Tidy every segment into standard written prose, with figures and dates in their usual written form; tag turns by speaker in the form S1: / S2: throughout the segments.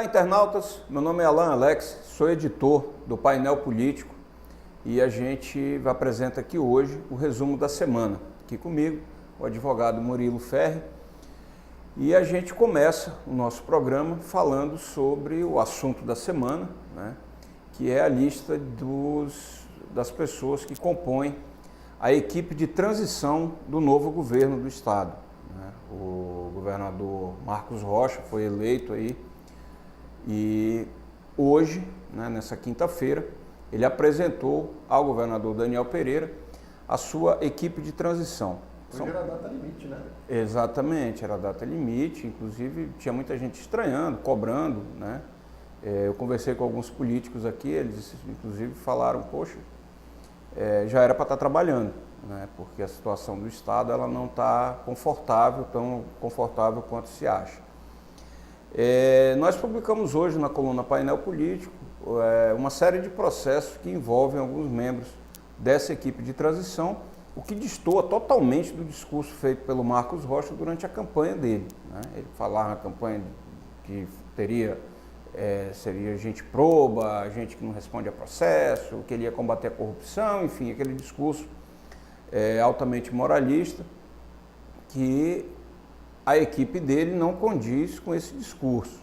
S1: Olá, internautas. Meu nome é Alan Alex, sou editor do Painel Político e a gente apresenta aqui hoje o resumo da semana. Aqui comigo, o advogado Murilo Ferri. E a gente começa o nosso programa falando sobre o assunto da semana, né, que é a lista das pessoas que compõem a equipe de transição do novo governo do Estado. Né? O governador Marcos Rocha foi eleito aí e hoje, né, nessa quinta-feira, ele apresentou ao governador Daniel Pereira a sua equipe de transição.
S2: Hoje era a data limite, né?
S1: Exatamente, era a data limite, inclusive tinha muita gente estranhando, cobrando, né? Eu conversei com alguns políticos aqui, eles inclusive falaram, poxa, já era para estar trabalhando, né? Porque a situação do Estado ela não está confortável, tão confortável quanto se acha. Nós publicamos hoje na coluna Painel Político uma série de processos que envolvem alguns membros dessa equipe de transição, o que destoa totalmente do discurso feito pelo Marcos Rocha durante a campanha dele. Né? Ele falava na campanha que seria gente proba, gente que não responde a processo, que ele ia combater a corrupção, enfim, aquele discurso altamente moralista que a equipe dele não condiz com esse discurso.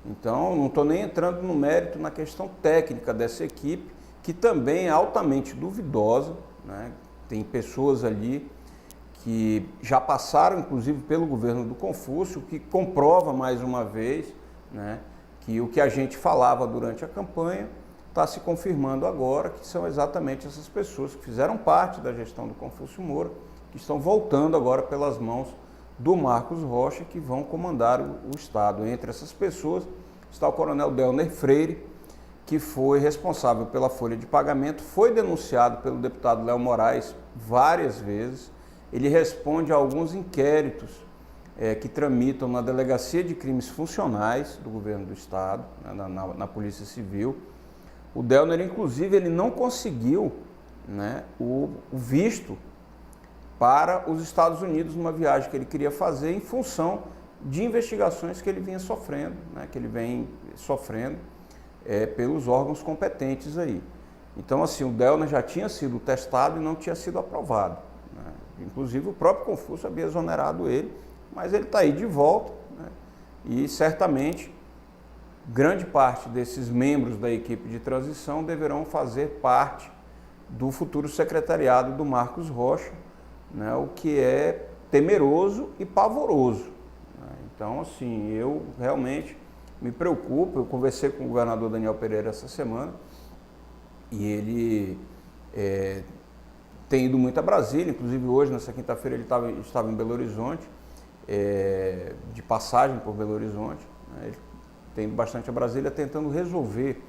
S1: Então, não estou nem entrando no mérito na questão técnica dessa equipe, que também é altamente duvidosa, né? Tem pessoas ali que já passaram, inclusive, pelo governo do Confúcio, que comprova mais uma vez, né, que o que a gente falava durante a campanha está se confirmando agora, que são exatamente essas pessoas que fizeram parte da gestão do Confúcio Moura, que estão voltando agora pelas mãos do Marcos Rocha, que vão comandar o Estado. Entre essas pessoas está o coronel Delner Freire, que foi responsável pela folha de pagamento, foi denunciado pelo deputado Léo Moraes várias vezes. Ele responde a alguns inquéritos que tramitam na Delegacia de Crimes Funcionais do Governo do Estado, né, na Polícia Civil. O Delner, inclusive, ele não conseguiu, né, o visto para os Estados Unidos numa viagem que ele queria fazer em função de investigações que ele vinha sofrendo, né, que ele vem sofrendo pelos órgãos competentes aí. Então, assim, o Delner já tinha sido testado e não tinha sido aprovado. Né? Inclusive, o próprio Confúcio havia exonerado ele, mas ele está aí de volta, né? E certamente grande parte desses membros da equipe de transição deverão fazer parte do futuro secretariado do Marcos Rocha, né? O que é temeroso e pavoroso. Né? Então, assim, eu realmente me preocupa. Eu conversei com o governador Daniel Pereira essa semana e ele tem ido muito a Brasília, inclusive hoje, nessa quinta-feira, ele estava em Belo Horizonte, de passagem por Belo Horizonte. Né? Ele tem ido bastante a Brasília tentando resolver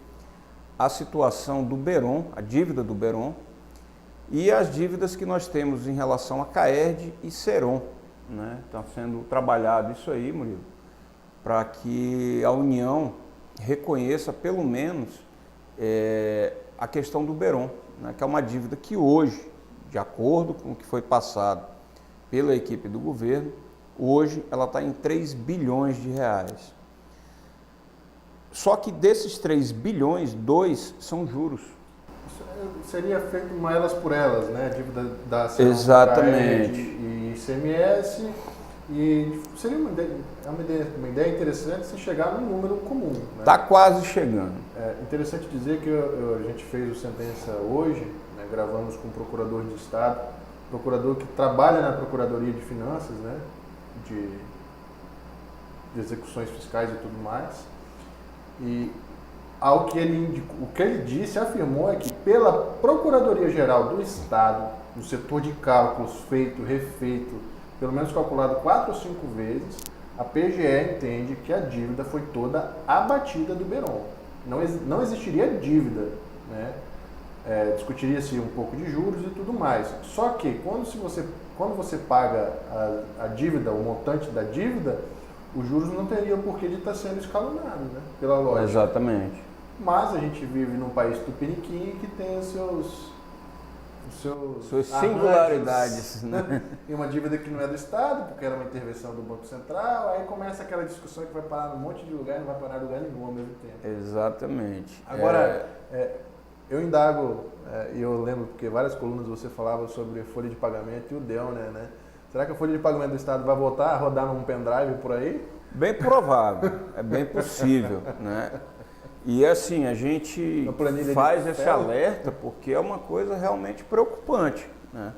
S1: a situação do Berom, a dívida do Berom e as dívidas que nós temos em relação a Caerd e Serom. Né? Está sendo trabalhado isso aí, Murilo, para que a União reconheça pelo menos a questão do Berom, né, que é uma dívida que hoje, de acordo com o que foi passado pela equipe do governo, hoje ela está em 3 bilhões de reais. Só que desses 3 bilhões, 2 são juros.
S2: Isso seria feito uma elas por elas, né? A dívida da
S1: Exatamente.
S2: E ICMS. E seria uma ideia interessante se chegar num número comum.
S1: Está, né? Quase chegando.
S2: É interessante dizer que a gente fez o Sentença hoje, né, gravamos com o Procurador de Estado, procurador que trabalha na Procuradoria de Finanças, né, de execuções fiscais e tudo mais. E o que ele disse, afirmou, é que pela Procuradoria-Geral do Estado, no setor de cálculos feito, refeito, pelo menos calculado 4 ou 5 vezes, a PGE entende que a dívida foi toda abatida do Berom. Não existiria dívida, né? Discutiria-se um pouco de juros e tudo mais. Só que quando você paga a dívida, o montante da dívida, os juros não teriam porquê de estar sendo escalonados, né? Pela lógica.
S1: Exatamente.
S2: Mas a gente vive num país tupiniquim que tem os seus
S1: suas singularidades, né?
S2: E uma dívida que não é do Estado, porque era uma intervenção do Banco Central, aí começa aquela discussão que vai parar num monte de lugar e não vai parar em lugar nenhum ao mesmo tempo.
S1: Exatamente.
S2: Agora, eu indago, e eu lembro porque várias colunas você falava sobre folha de pagamento e o DEL, né? Será que a folha de pagamento do Estado vai voltar a rodar num pendrive por aí?
S1: Bem provável, é bem possível, né? E assim, a gente faz esse alerta porque é uma coisa realmente preocupante, né?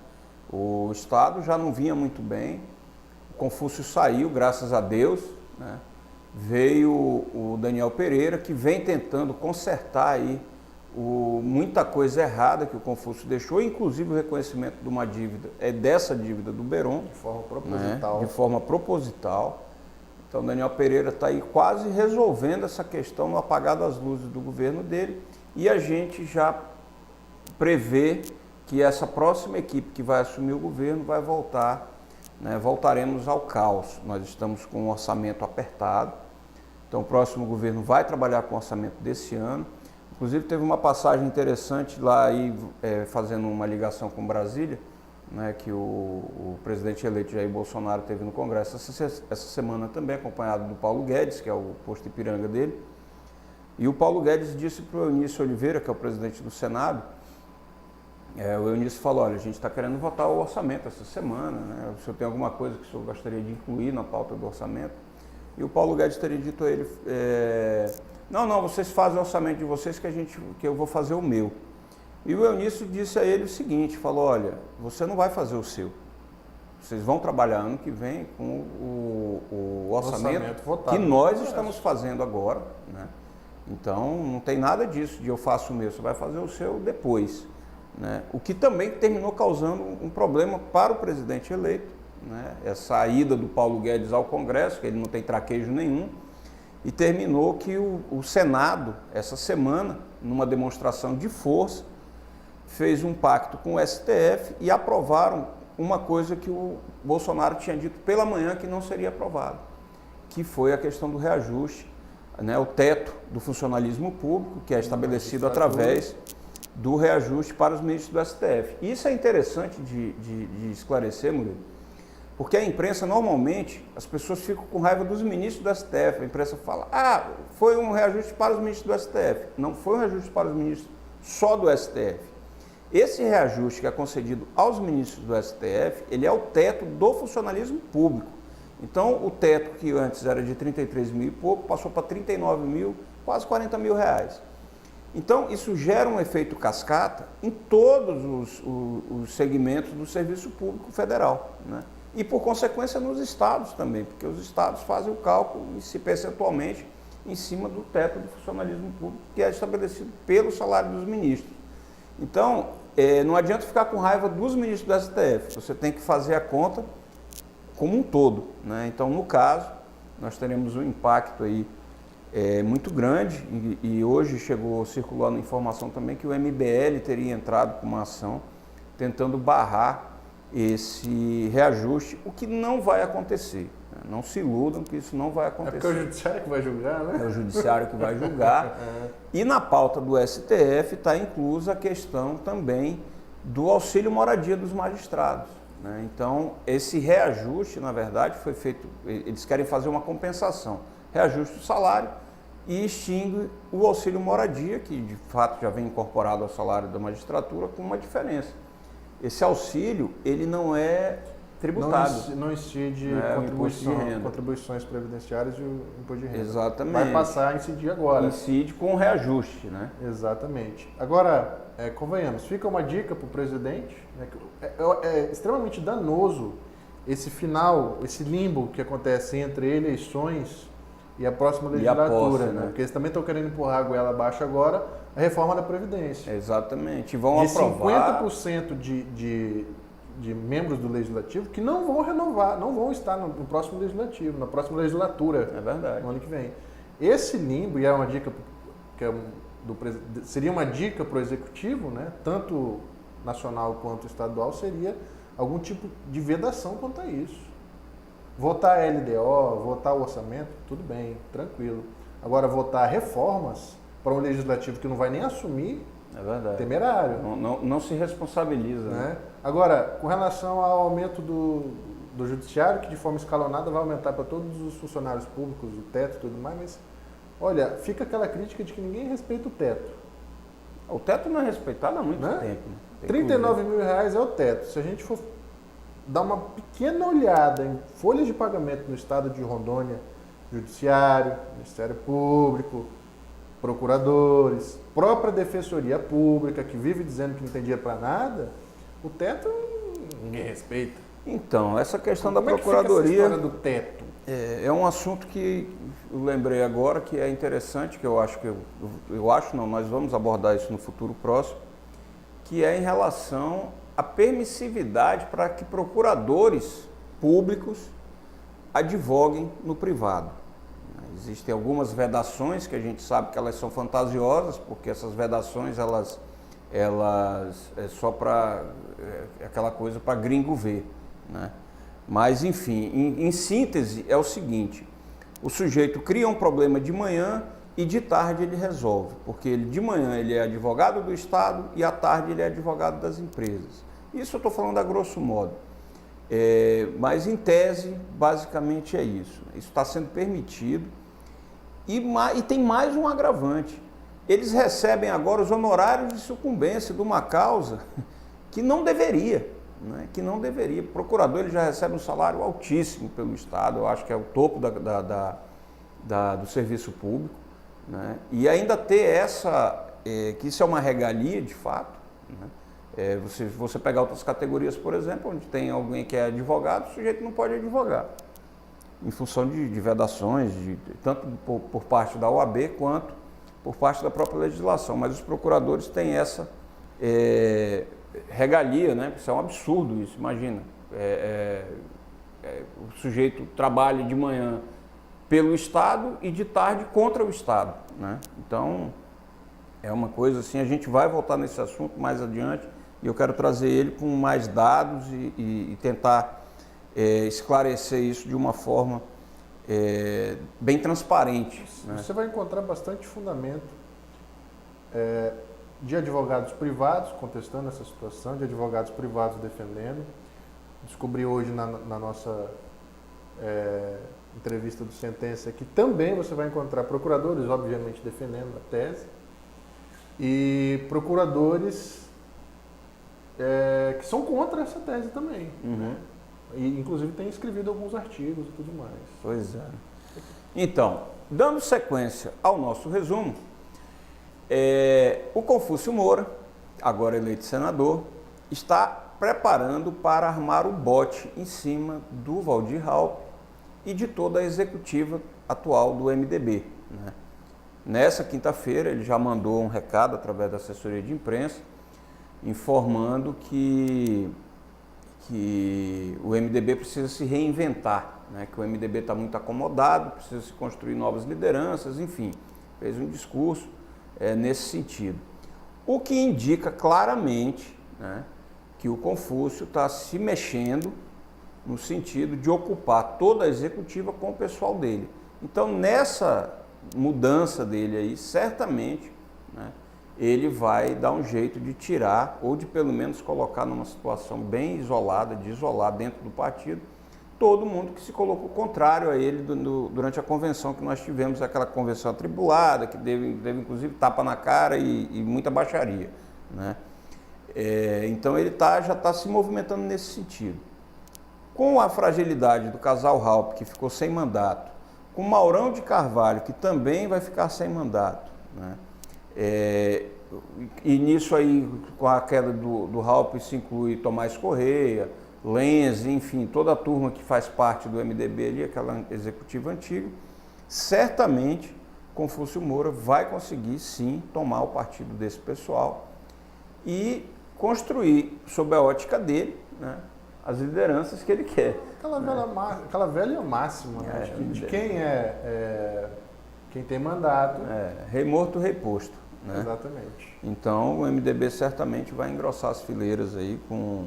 S1: O Estado já não vinha muito bem, o Confúcio saiu, graças a Deus, né? Veio o Daniel Pereira, que vem tentando consertar aí muita coisa errada que o Confúcio deixou, inclusive o reconhecimento de uma dívida, dessa dívida do Beron.
S2: De forma proposital.
S1: Né? De forma proposital. Então, o Daniel Pereira está aí quase resolvendo essa questão no apagar das luzes do governo dele, e a gente já prevê que essa próxima equipe que vai assumir o governo vai voltar, né? Voltaremos ao caos. Nós estamos com um orçamento apertado, então o próximo governo vai trabalhar com o orçamento desse ano. Inclusive teve uma passagem interessante lá, aí, fazendo uma ligação com Brasília, né, que o presidente eleito Jair Bolsonaro teve no Congresso essa semana também, acompanhado do Paulo Guedes, que é o posto Ipiranga dele. E o Paulo Guedes disse para o Eunício Oliveira, que é o presidente do Senado, o Eunício falou, olha, a gente está querendo votar o orçamento essa semana, né? O senhor tem alguma coisa que o senhor gostaria de incluir na pauta do orçamento? E o Paulo Guedes teria dito a ele, não, vocês fazem o orçamento de vocês que eu vou fazer o meu. E o Eunício disse a ele o seguinte, falou, olha, você não vai fazer o seu. Vocês vão trabalhar ano que vem com o orçamento que nós estamos fazendo agora, né? Então, não tem nada disso de eu faço o meu, você vai fazer o seu depois, né? O que também terminou causando um problema para o presidente eleito, né? Essa ida do Paulo Guedes ao Congresso, que ele não tem traquejo nenhum, e terminou que o Senado, essa semana, numa demonstração de força, fez um pacto com o STF e aprovaram uma coisa que o Bolsonaro tinha dito pela manhã que não seria aprovado, que foi a questão do reajuste, né, o teto do funcionalismo público, que é estabelecido através do reajuste para os ministros do STF. Isso é interessante de esclarecer, Murilo, porque a imprensa, normalmente, as pessoas ficam com raiva dos ministros do STF. A imprensa fala, foi um reajuste para os ministros do STF. Não foi um reajuste para os ministros só do STF. Esse reajuste que é concedido aos ministros do STF, ele é o teto do funcionalismo público. Então, o teto que antes era de 33 mil e pouco, passou para 39 mil, quase 40 mil reais. Então, isso gera um efeito cascata em todos os segmentos do serviço público federal, né? E, por consequência, nos estados também, porque os estados fazem o cálculo, se percentualmente, em cima do teto do funcionalismo público, que é estabelecido pelo salário dos ministros. Então, não adianta ficar com raiva dos ministros do STF, você tem que fazer a conta como um todo, né? Então, no caso, nós teremos um impacto aí muito grande e hoje circulou a informação também que o MBL teria entrado com uma ação tentando barrar esse reajuste, o que não vai acontecer. Não se iludam que isso não vai acontecer.
S2: É porque é o judiciário que vai julgar, né?
S1: É o judiciário que vai julgar. E na pauta do STF está inclusa a questão também do auxílio moradia dos magistrados, né? Então, esse reajuste, na verdade, foi feito, eles querem fazer uma compensação. Reajuste do salário e extingue o auxílio moradia, que de fato já vem incorporado ao salário da magistratura, com uma diferença. Esse auxílio, ele não é tributado.
S2: Não incide contribuições previdenciárias e o imposto de renda.
S1: Exatamente.
S2: Vai passar a incidir agora.
S1: Incide com reajuste, né?
S2: Exatamente. Agora, convenhamos, fica uma dica para o presidente, né, é extremamente danoso esse final, esse limbo que acontece entre eleições e a próxima legislatura, né? Porque eles também estão querendo empurrar a goela abaixo agora a reforma da Previdência.
S1: Exatamente. Vão aprovar
S2: 50% de membros do Legislativo que não vão renovar, não vão estar no próximo Legislativo, na próxima legislatura.
S1: É verdade.
S2: No ano que vem. Esse limbo, e é uma dica que seria uma dica para o Executivo, né, tanto nacional quanto estadual, seria algum tipo de vedação quanto a isso. Votar a LDO, votar o orçamento, tudo bem, tranquilo. Agora, votar reformas para um Legislativo que não vai nem assumir
S1: É verdade.
S2: Temerário.
S1: Não se responsabiliza.
S2: Né? Agora, com relação ao aumento do judiciário, que de forma escalonada vai aumentar para todos os funcionários públicos, o teto e tudo mais, mas, olha, fica aquela crítica de que ninguém respeita o teto.
S1: O teto não é respeitado há muito
S2: Né?
S1: tempo.
S2: R$39 mil é o teto. Se a gente for dar uma pequena olhada em folhas de pagamento no estado de Rondônia, Judiciário, Ministério Público, procuradores, própria Defensoria Pública, que vive dizendo que não tem dinheiro para nada, o teto ninguém respeita.
S1: Então, essa questão
S2: Como
S1: da
S2: é que fica essa
S1: Procuradoria
S2: história do teto?
S1: é um assunto que eu lembrei agora, que é interessante, que eu acho não, nós vamos abordar isso no futuro próximo, que é em relação à permissividade para que procuradores públicos advoguem no privado. Existem algumas vedações que a gente sabe que elas são fantasiosas, porque essas vedações elas é só para aquela coisa para gringo ver, né? Mas enfim, em síntese é o seguinte: o sujeito cria um problema de manhã e de tarde ele resolve, porque de manhã ele é advogado do Estado e à tarde ele é advogado das empresas. Isso eu estou falando a grosso modo. Mas em tese, basicamente é isso. Isso está sendo permitido e tem mais um agravante. Eles recebem agora os honorários de sucumbência de uma causa que não deveria, né? Que não deveria. O procurador ele já recebe um salário altíssimo pelo Estado, eu acho que é o topo do serviço público, né? E ainda ter que isso é uma regalia de fato, né? Você pegar outras categorias, por exemplo, onde tem alguém que é advogado, o sujeito não pode advogar, em função de vedações, tanto por parte da OAB quanto por parte da própria legislação. Mas os procuradores têm essa regalia, né? Isso é um absurdo, isso, imagina. O sujeito trabalha de manhã pelo Estado e de tarde contra o Estado, né? Então, é uma coisa assim, a gente vai voltar nesse assunto mais adiante, e eu quero trazer ele com mais dados e tentar esclarecer isso de uma forma bem transparente, né?
S2: Você vai encontrar bastante fundamento de advogados privados contestando essa situação, de advogados privados defendendo. Descobri hoje na nossa entrevista do Sentença que também você vai encontrar procuradores, obviamente, defendendo a tese, e procuradores que são contra essa tese também.
S1: Uhum.
S2: Né? E, inclusive, tem escrevido alguns artigos e tudo mais.
S1: Pois é. Então, dando sequência ao nosso resumo, o Confúcio Moura, agora eleito senador, está preparando para armar o bote em cima do Waldir Raupp e de toda a executiva atual do MDB, né? Nessa quinta-feira ele já mandou um recado através da assessoria de imprensa informando que o MDB precisa se reinventar, né? Que o MDB está muito acomodado, precisa se construir novas lideranças, enfim, fez um discurso nesse sentido. O que indica claramente, né, que o Confúcio está se mexendo no sentido de ocupar toda a executiva com o pessoal dele. Então, nessa mudança dele aí, certamente, né, ele vai dar um jeito de tirar, ou de pelo menos colocar numa situação bem isolada, de isolar dentro do partido, todo mundo que se colocou contrário a ele durante a convenção que nós tivemos, aquela convenção atribulada, que teve inclusive tapa na cara e muita baixaria, né? Então ele já está se movimentando nesse sentido. Com a fragilidade do casal Raupp, que ficou sem mandato, com Maurão de Carvalho, que também vai ficar sem mandato, né? E nisso aí, com a queda do Raupp, se inclui Tomás Correia, Lenz, enfim, toda a turma que faz parte do MDB ali, aquela executiva antiga, certamente Confúcio Moura vai conseguir sim tomar o partido desse pessoal e construir, sob a ótica dele, né, as lideranças que ele quer.
S2: Aquela velha máxima, né? De quem quem tem mandato.
S1: Rei morto, rei posto, né?
S2: Exatamente.
S1: Então o MDB certamente vai engrossar as fileiras aí com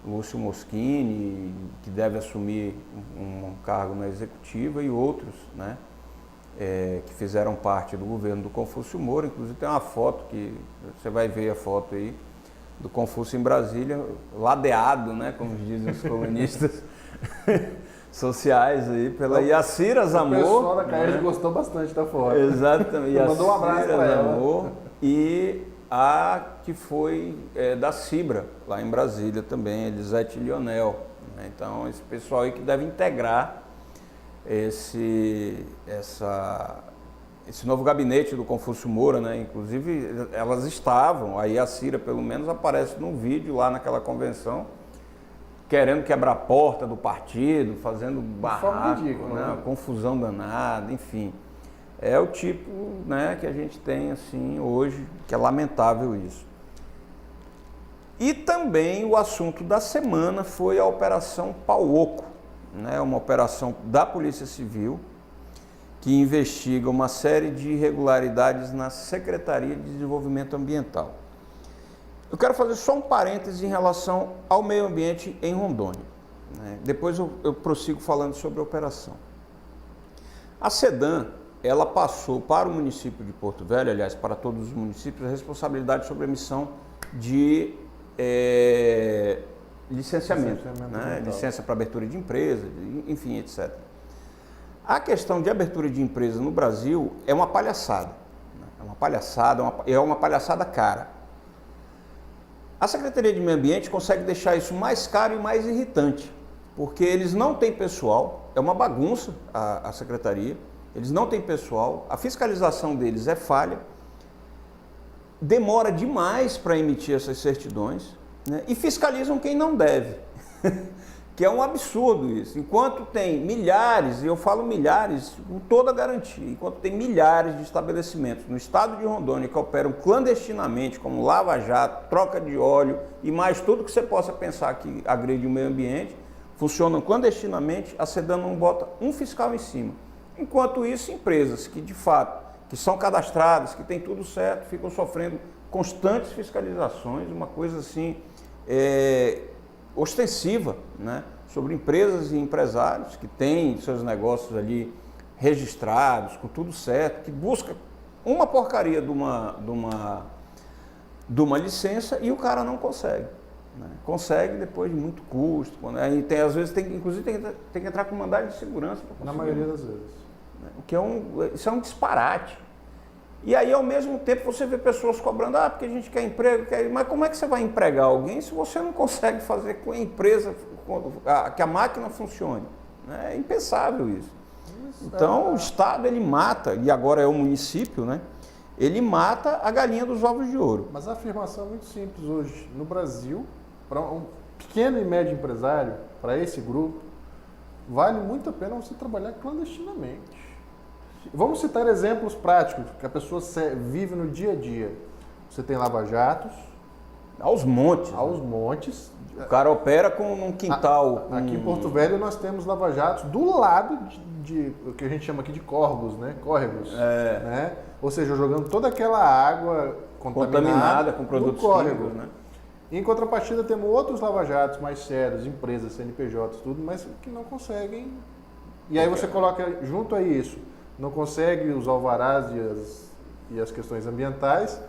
S1: Lúcio Moschini, que deve assumir um cargo na executiva, e outros, né, que fizeram parte do governo do Confúcio Moura. Inclusive tem uma foto que você vai ver a foto aí do Confúcio em Brasília, ladeado, né, como dizem os comunistas sociais aí, pela Yacira Zamor. O
S2: pessoal da CAERJ gostou bastante da foto.
S1: Exatamente.
S2: Mandou um abraço para ela.
S1: E a que foi da Cibra, lá em Brasília também, Elisete Lionel. Né? Então, esse pessoal aí que deve integrar esse novo gabinete do Confúcio Moura, né? Inclusive, elas estavam, aí a Cira pelo menos aparece num vídeo lá naquela convenção, querendo quebrar a porta do partido, fazendo barraco, né? Confusão danada, enfim. É o tipo, né, que a gente tem assim hoje, que é lamentável isso. E também o assunto da semana foi a Operação Pau Oco, né? Uma operação da Polícia Civil que investiga uma série de irregularidades na Secretaria de Desenvolvimento Ambiental. Eu quero fazer só um parêntese em relação ao meio ambiente em Rondônia, né? Depois eu prossigo falando sobre a operação. A SEDAM, ela passou para o município de Porto Velho, aliás, para todos os municípios, a responsabilidade sobre a emissão de licenciamento, né? Licença para abertura de empresa, enfim, etc. A questão de abertura de empresa no Brasil é uma palhaçada, né? É uma palhaçada cara. A Secretaria de Meio Ambiente consegue deixar isso mais caro e mais irritante, porque eles não têm pessoal, é uma bagunça a Secretaria, eles não têm pessoal, a fiscalização deles é falha, demora demais para emitir essas certidões, né? E fiscalizam quem não deve, que é um absurdo isso. Enquanto tem milhares, e eu falo milhares com toda a garantia, enquanto tem milhares de estabelecimentos no estado de Rondônia que operam clandestinamente, como Lava Jato, troca de óleo e mais tudo que você possa pensar que agride o meio ambiente, funcionam clandestinamente, a SEDAM não bota um fiscal em cima. Enquanto isso, empresas que de fato, que são cadastradas, que tem tudo certo, ficam sofrendo constantes fiscalizações, uma coisa assim ostensiva, né? Sobre empresas e empresários que têm seus negócios ali registrados, com tudo certo, que busca uma porcaria de uma licença e o cara não consegue. Né? Consegue depois de muito custo, aí tem, às vezes inclusive tem que entrar com mandado de segurança.
S2: Na maioria das vezes.
S1: O que isso é um disparate. E aí, ao mesmo tempo, você vê pessoas cobrando, porque a gente quer emprego, mas como é que você vai empregar alguém se você não consegue fazer com a empresa, que a máquina funcione? É impensável isso. Então, o Estado, ele mata, e agora é o município, né? Ele mata a galinha dos ovos de ouro.
S2: Mas a afirmação é muito simples hoje. No Brasil, para um pequeno e médio empresário, para esse grupo, vale muito a pena você trabalhar clandestinamente. Vamos citar exemplos práticos que a pessoa vive no dia a dia. Você tem lava-jatos.
S1: Aos montes.
S2: Aos montes.
S1: O cara opera com um quintal.
S2: Aqui em Porto Velho nós temos lava-jatos do lado de o que a gente chama aqui de córregos, né? Córregos. Né? Ou seja, jogando toda aquela água contaminada
S1: com produtos químicos, né?
S2: Em contrapartida, temos outros lava-jatos mais sérios, empresas, CNPJs, tudo, mas que não conseguem. E aí você coloca junto a isso, não consegue os alvarás e as questões ambientais,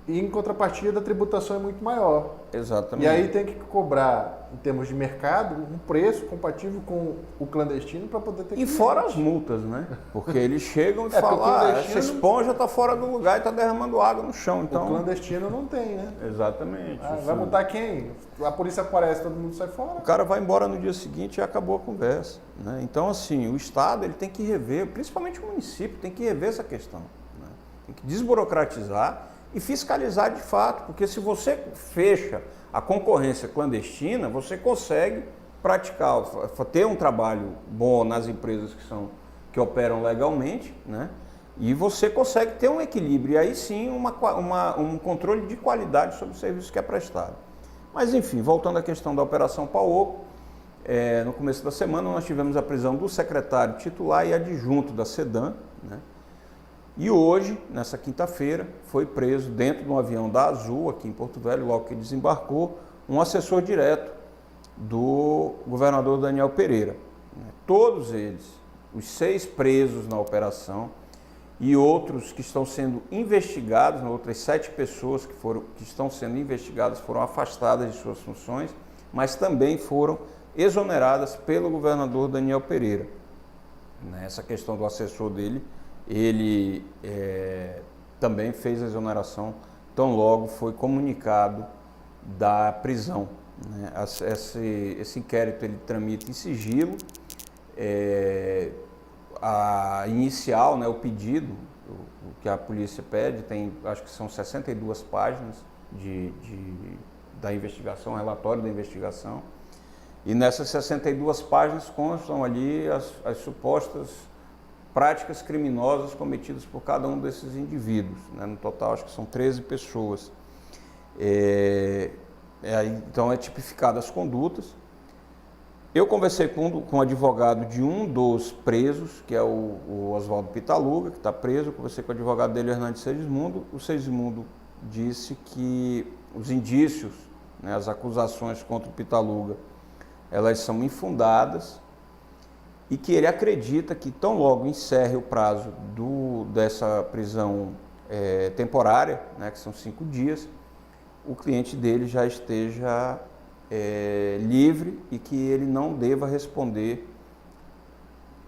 S2: e em contrapartida a tributação é muito maior.
S1: Exatamente.
S2: E aí tem que cobrar, em termos de mercado, um preço compatível com o clandestino para poder ter
S1: E fora as multas, né? Porque eles chegam e falam, essa esponja está fora do lugar e está derramando água no chão. Então...
S2: O clandestino não tem, né?
S1: Exatamente.
S2: Vai multar quem? A polícia aparece, todo mundo sai fora.
S1: O cara vai embora no dia seguinte e acabou a conversa. Né? Então, assim, o Estado ele tem que rever, principalmente o município, tem que rever essa questão. Né? Tem que desburocratizar e fiscalizar de fato, porque se você fecha a concorrência clandestina, você consegue praticar, ter um trabalho bom nas empresas que operam legalmente, né? E você consegue ter um equilíbrio, e aí sim um controle de qualidade sobre o serviço que é prestado. Mas enfim, voltando à questão da Operação Pau Oco, no começo da semana nós tivemos a prisão do secretário titular e adjunto da SEDAM, né? E hoje, nessa quinta-feira, foi preso dentro de um avião da Azul, aqui em Porto Velho, logo que desembarcou, um assessor direto do governador Daniel Pereira. Todos eles os 6 presos na operação e outros que estão sendo investigados, outras 7 pessoas que estão sendo investigadas foram afastadas de suas funções, mas também foram exoneradas pelo governador Daniel Pereira. Nessa questão do assessor dele, ele também fez a exoneração tão logo foi comunicado da prisão. Esse inquérito ele tramita em sigilo. A inicial, o pedido, o que a polícia pede, acho que são 62 páginas da investigação, relatório da investigação. E nessas 62 páginas constam ali as supostas práticas criminosas cometidas por cada um desses indivíduos. No total, acho que são 13 pessoas. Então, é tipificado as condutas. Eu conversei com o advogado de um dos presos, que é o Oswaldo Pitaluga, que está preso. Eu conversei com o advogado dele, Hernandes Segismundo. O Segismundo disse que os indícios, as acusações contra o Pitaluga, elas são infundadas e que ele acredita que tão logo encerre o prazo dessa prisão temporária, que são 5 dias, o cliente dele já esteja livre e que ele não deva responder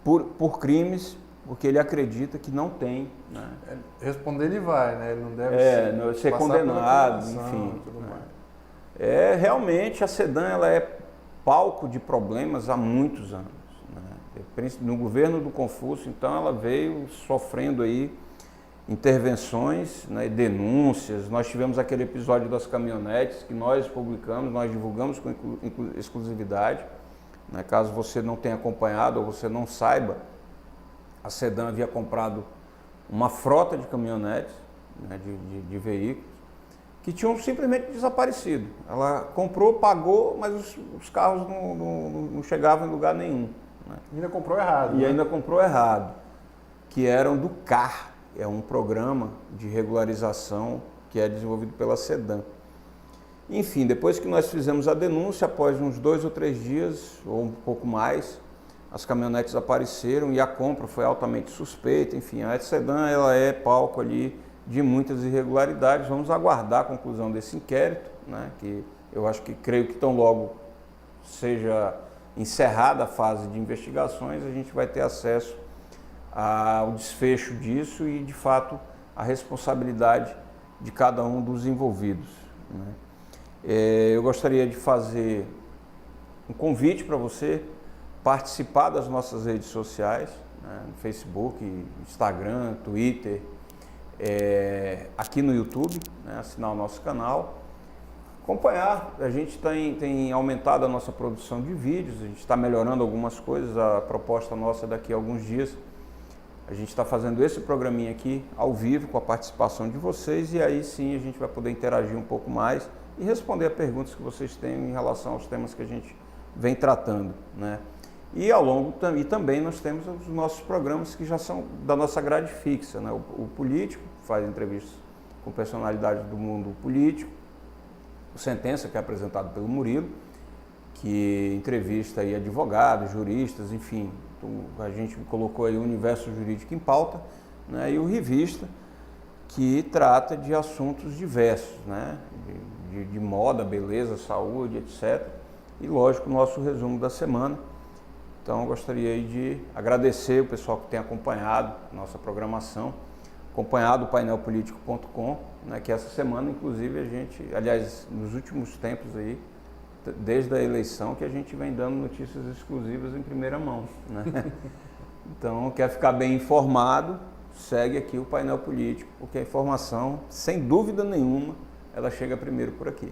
S1: por crimes, porque ele acredita que não tem.
S2: Responder ele vai, ele não deve
S1: ser condenado, enfim. Realmente a SEDAM ela é palco de problemas há muitos anos. No governo do Confúcio, então, ela veio sofrendo aí intervenções, denúncias. Nós tivemos aquele episódio das caminhonetes que nós publicamos, nós divulgamos com exclusividade. Caso você não tenha acompanhado ou você não saiba, a SEDAM havia comprado uma frota de caminhonetes, de veículos, que tinham simplesmente desaparecido. Ela comprou, pagou, mas os carros não chegavam em lugar nenhum.
S2: E ainda comprou errado.
S1: E ainda comprou errado, que eram do CAR, é um programa de regularização que é desenvolvido pela SEDAM. Enfim, depois que nós fizemos a denúncia, após uns 2 ou 3 dias, ou um pouco mais, as caminhonetes apareceram e a compra foi altamente suspeita. Enfim, a SEDAM ela é palco ali de muitas irregularidades. Vamos aguardar a conclusão desse inquérito, que eu creio que tão logo seja encerrada a fase de investigações, a gente vai ter acesso ao desfecho disso e, de fato, a responsabilidade de cada um dos envolvidos. Eu gostaria de fazer um convite para você participar das nossas redes sociais, no Facebook, Instagram, Twitter, aqui no YouTube, assinar o nosso canal, acompanhar. A gente tem aumentado a nossa produção de vídeos, a gente está melhorando algumas coisas. A proposta nossa daqui a alguns dias, a gente está fazendo esse programinha aqui ao vivo com a participação de vocês, e aí sim a gente vai poder interagir um pouco mais e responder a perguntas que vocês têm em relação aos temas que a gente vem tratando, E e também nós temos os nossos programas que já são da nossa grade fixa, O Político, faz entrevistas com personalidades do mundo político. O Sentença, que é apresentado pelo Murilo, que entrevista aí advogados, juristas, enfim. Então, a gente colocou aí o universo jurídico em pauta, E o Revista, que trata de assuntos diversos, de moda, beleza, saúde, etc. E, lógico, o nosso resumo da semana. Então, eu gostaria aí de agradecer o pessoal que tem acompanhado nossa programação, acompanhado o painelpolitico.com, que essa semana, inclusive, a gente, aliás, nos últimos tempos aí, desde a eleição, que a gente vem dando notícias exclusivas em primeira mão, Então, quer ficar bem informado, segue aqui o Painel Político, porque a informação, sem dúvida nenhuma, ela chega primeiro por aqui.